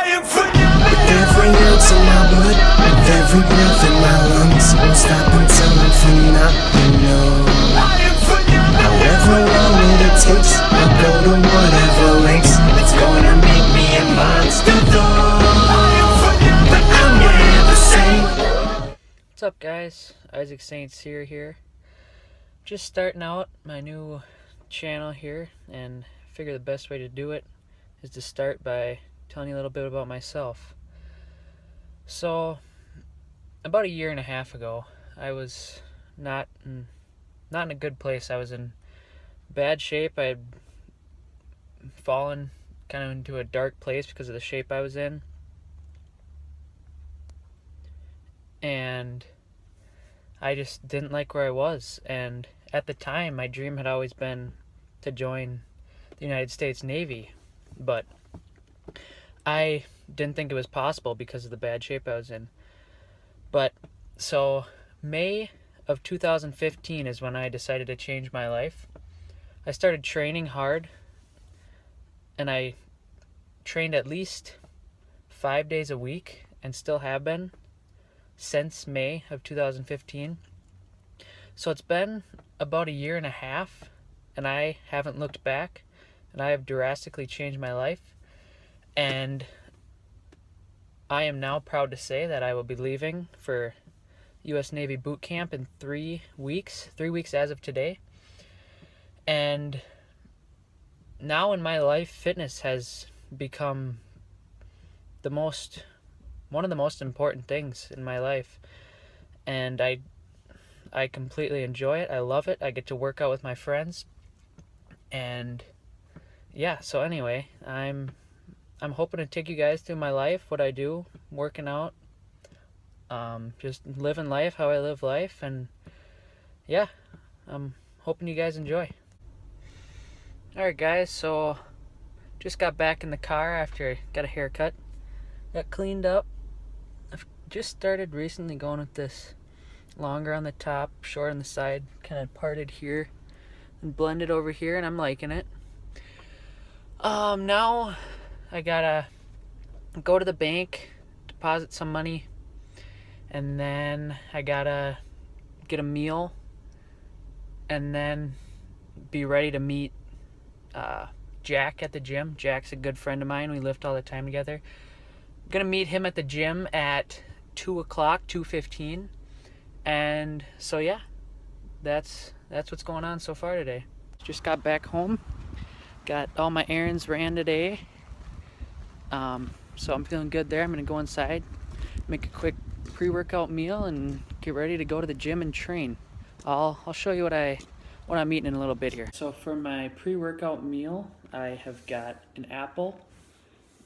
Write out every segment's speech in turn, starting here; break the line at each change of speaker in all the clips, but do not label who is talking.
With every ounce of my blood, with every breath in my lungs, won't stop until I'm phenomenal. However long it takes, I'll go to whatever lengths. It's gonna make me a monster though, but I'm never sane.
What's up, guys? Isaac St. Cyr here. Just starting out my new channel here, and I figure the best way to do it is to start by telling you a little bit about myself. So, about a year and a half ago, I was not in a good place. I was in bad shape. I had fallen kind of into a dark place because of the shape I was in. And I just didn't like where I was. And at the time, my dream had always been to join the United States Navy. But I didn't think it was possible because of the bad shape I was in. But so May of 2015 is when I decided to change my life. I started training hard, and I trained at least 5 days a week and still have been since May of 2015. So it's been about a year and a half, and I haven't looked back, and I have drastically changed my life. And I am now proud to say that I will be leaving for U.S. Navy boot camp in 3 weeks. 3 weeks as of today. And now in my life, fitness has become one of the most important things in my life. And I completely enjoy it. I love it. I get to work out with my friends. And yeah, so anyway, I'm hoping to take you guys through my life, what I do, working out, just living life how I live life, and yeah, I'm hoping you guys enjoy. Alright guys, so just got back in the car after I got a haircut, got cleaned up. I've just started recently going with this longer on the top, short on the side, kind of parted here and blended over here, and I'm liking it. Now I gotta go to the bank, deposit some money, and then I gotta get a meal, and then be ready to meet Jack at the gym. Jack's a good friend of mine. We lift all the time together. I'm gonna meet him at the gym at 2 o'clock, 2:15. And so yeah, that's what's going on so far today. Just got back home. Got all my errands ran today. So I'm feeling good there. I'm gonna go inside, make a quick pre-workout meal, and get ready to go to the gym and train. I'll show you what I'm eating in a little bit here. So for my pre-workout meal, I have got an apple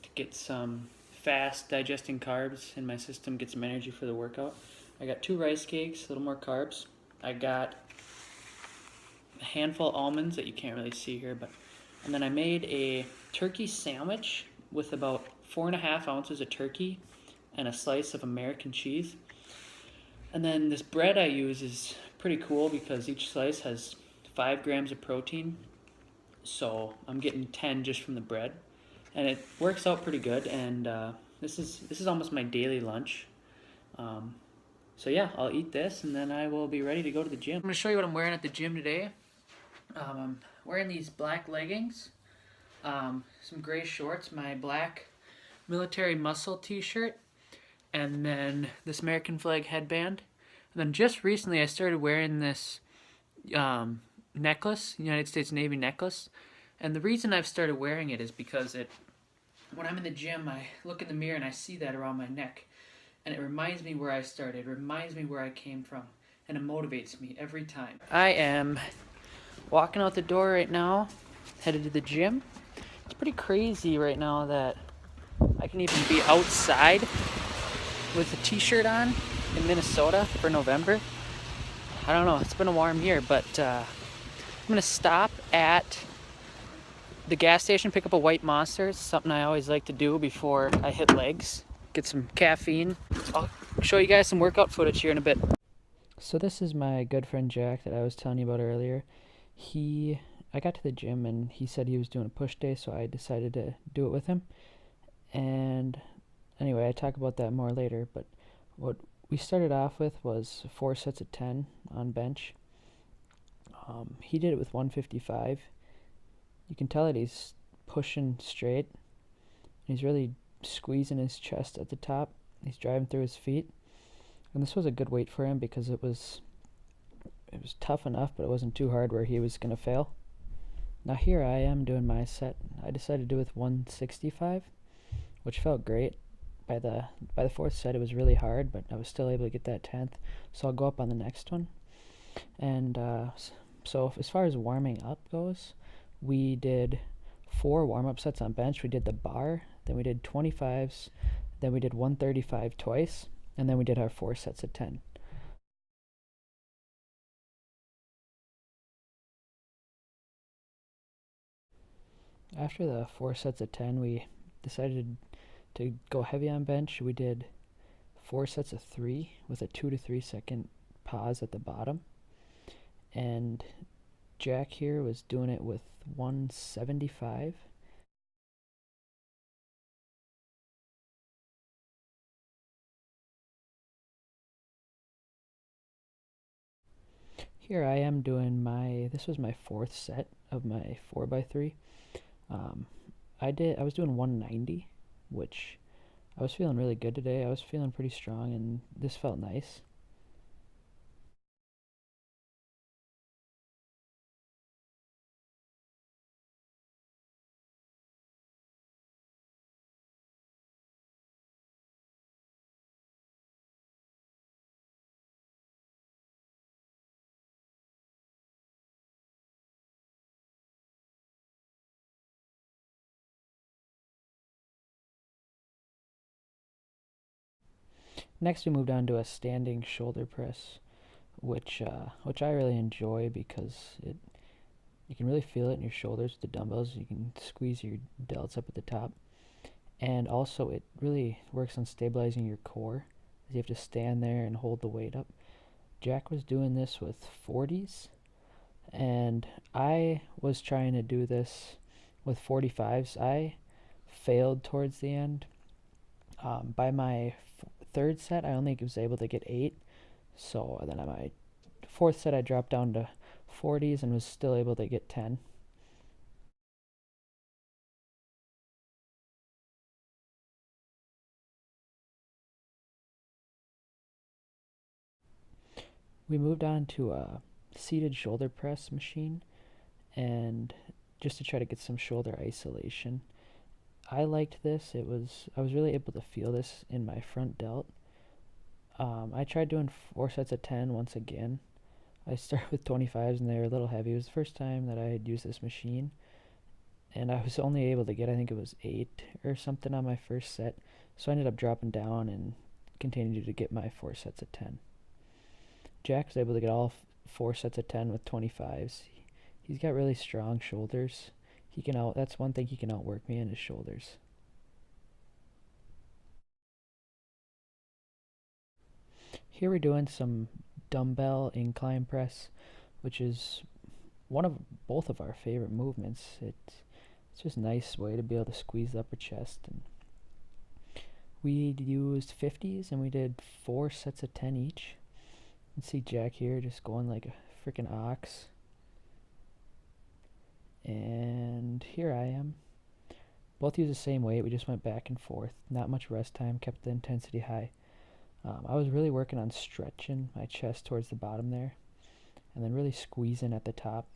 to get some fast digesting carbs in my system, get some energy for the workout. I got 2 rice cakes, a little more carbs. I got a handful of almonds that you can't really see here, and then I made a turkey sandwich with about 4.5 ounces of turkey and a slice of American cheese. And then this bread I use is pretty cool because each slice has 5 grams of protein. So I'm getting 10 just from the bread, and it works out pretty good. And this is almost my daily lunch. So yeah, I'll eat this, and then I will be ready to go to the gym. I'm gonna show you what I'm wearing at the gym today. I'm wearing these black leggings, some gray shorts, my black military muscle t-shirt, and then this American flag headband. And then just recently I started wearing this necklace, United States Navy necklace. And the reason I've started wearing it is because when I'm in the gym, I look in the mirror and I see that around my neck. And it reminds me where I started, it reminds me where I came from, and it motivates me every time. I am walking out the door right now, headed to the gym. It's pretty crazy right now that I can even be outside with a t-shirt on in Minnesota for November. I don't know, it's been a warm year, but I'm gonna stop at the gas station, pick up a White Monster. It's something I always like to do before I hit legs, get some caffeine. I'll show you guys some workout footage here in a bit. So this is my good friend Jack that I was telling you about earlier. I got to the gym and he said he was doing a push day, so I decided to do it with him. And anyway, I talk about that more later, but what we started off with was 4 sets of 10 on bench. He did it with 155. You can tell that he's pushing straight. He's really squeezing his chest at the top. He's driving through his feet. And this was a good weight for him because it was tough enough, but it wasn't too hard where he was going to fail. Now here I am doing my set. I decided to do with 165, which felt great. By the fourth set, it was really hard, but I was still able to get that 10th. So I'll go up on the next one. And so as far as warming up goes, we did 4 warm-up sets on bench. We did the bar, then we did 25s, then we did 135 twice, and then we did our 4 sets of 10. After the 4 sets of 10, we decided to go heavy on bench. We did 4 sets of 3 with a 2 to 3 second pause at the bottom. And Jack here was doing it with 175. Here I am doing this was my 4th set of my 4x3. I was doing 190, which I was feeling really good today. I was feeling pretty strong, and this felt nice. Next, we moved on to a standing shoulder press, which I really enjoy because you can really feel it in your shoulders with the dumbbells. You can squeeze your delts up at the top, and also it really works on stabilizing your core. You have to stand there and hold the weight up. Jack was doing this with 40s, and I was trying to do this with 45s. I failed towards the end. By my 3rd set, I only was able to get 8. So then on my 4th set, I dropped down to 40s and was still able to get 10. We moved on to a seated shoulder press machine, and just to try to get some shoulder isolation. I liked this. I was really able to feel this in my front delt. I tried doing 4 sets of 10 once again. I started with 25s and they were a little heavy. It was the first time that I had used this machine, and I was only able to get, I think it was 8 or something on my first set. So I ended up dropping down and continued to get my 4 sets of 10. Jack was able to get all 4 sets of 10 with 25s. He's got really strong shoulders. That's one thing he can outwork me in, his shoulders. Here we're doing some dumbbell incline press, which is both of our favorite movements. It's just a nice way to be able to squeeze the upper chest. And we used 50s and we did 4 sets of 10 each. You can see Jack here just going like a freaking ox. And here I am. Both use the same weight. We just went back and forth. Not much rest time. Kept the intensity high. I was really working on stretching my chest towards the bottom there, and then really squeezing at the top.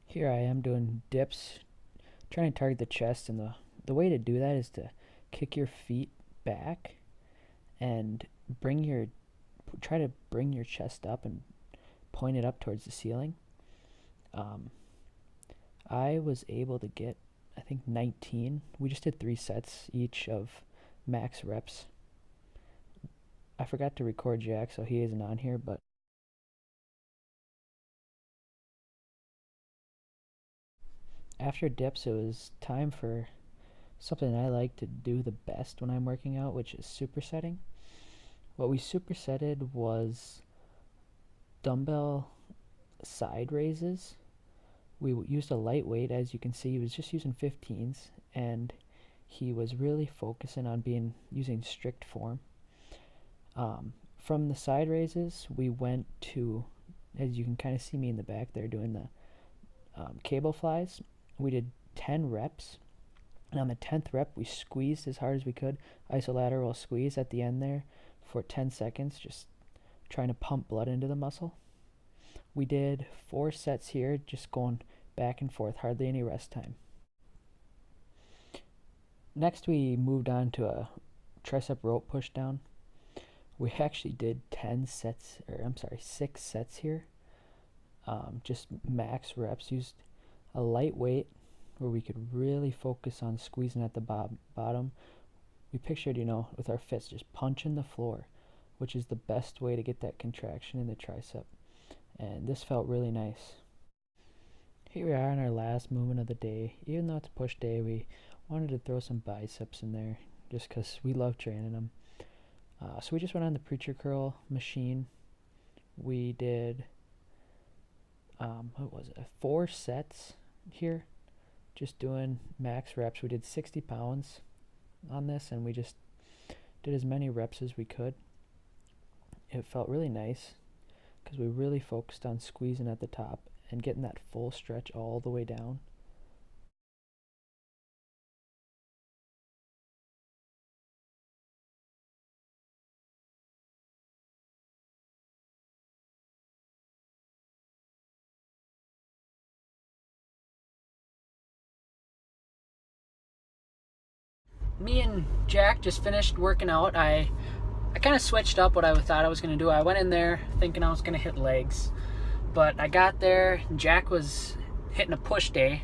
Here I am doing dips, trying to target the chest, and the way to do that is to kick your feet back and try to bring your chest up and point it up towards the ceiling. I was able to get, I think, 19. We just did 3 sets each of max reps. I forgot to record Jack, so he isn't on here, but after dips, it was time for something I like to do the best when I'm working out, which is supersetting. What we supersetted was dumbbell side raises. We used a lightweight. As you can see, he was just using 15s, and he was really focusing on using strict form. From the side raises, we went to, as you can kind of see me in the back there doing the cable flies. We did 10 reps, and on the 10th rep, we squeezed as hard as we could, isolateral squeeze at the end there for 10 seconds, just trying to pump blood into the muscle. We did 4 sets here, just going back and forth, hardly any rest time. Next, we moved on to a tricep rope push down. We actually did 6 sets here. Just max reps, used a lightweight where we could really focus on squeezing at the bottom. We pictured, with our fists just punching the floor, which is the best way to get that contraction in the tricep. And this felt really nice. Here we are in our last movement of the day. Even though it's push day, we wanted to throw some biceps in there just because we love training them. So we just went on the preacher curl machine. We did 4 sets here, just doing max reps. We did 60 pounds on this, and we just did as many reps as we could. It felt really nice because we really focused on squeezing at the top and getting that full stretch all the way down. Me and Jack just finished working out. I kind of switched up what I thought I was going to do. I went in there thinking I was going to hit legs, but I got there and Jack was hitting a push day,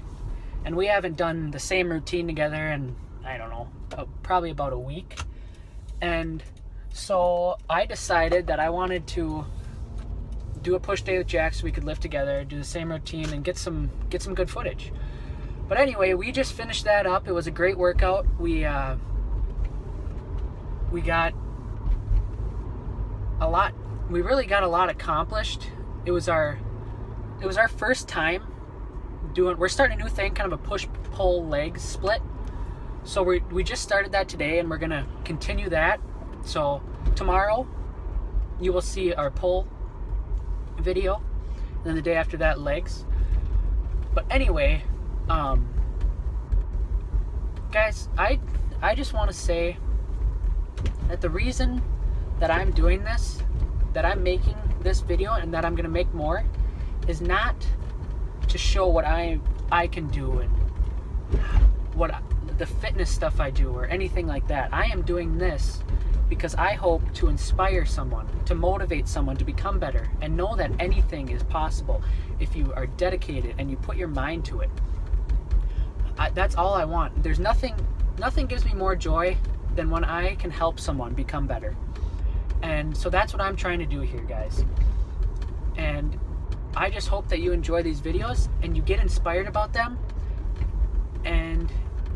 and we haven't done the same routine together in, I don't know, probably about a week. And so I decided that I wanted to do a push day with Jack so we could lift together, do the same routine, and get some good footage. But anyway, we just finished that up. It was a great workout. We got a lot. We really got a lot accomplished. It was our first time doing. We're starting a new thing, kind of a push-pull legs split. So we just started that today, and we're gonna continue that. So tomorrow, you will see our pull video, and then the day after that, legs. But anyway. Guys, I just want to say that the reason that I'm doing this, that I'm making this video, and that I'm going to make more, is not to show what I can do and the fitness stuff I do or anything like that. I am doing this because I hope to inspire someone, to motivate someone to become better and know that anything is possible if you are dedicated and you put your mind to it. That's all I want. There's nothing gives me more joy than when I can help someone become better. And so that's what I'm trying to do here, guys. And I just hope that you enjoy these videos and you get inspired about them. And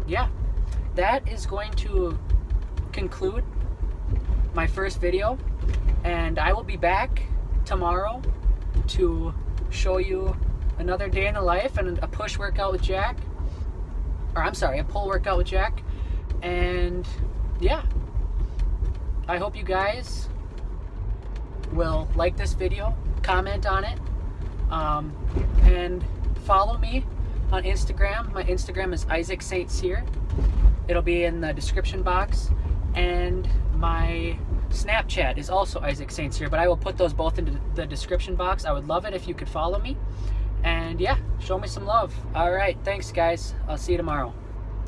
yeah, that is going to conclude my first video. And I will be back tomorrow to show you another day in the life and a push workout with Jack. Or I'm sorry, a pull workout with Jack. And yeah, I hope you guys will like this video, comment on it, and follow me on Instagram. My Instagram is Isaac St. Cyr. It'll be in the description box. And my Snapchat is also Isaac St. Cyr, but I will put those both into the description box. I would love it if you could follow me. And yeah, show me some love. All right, thanks guys. I'll see you tomorrow.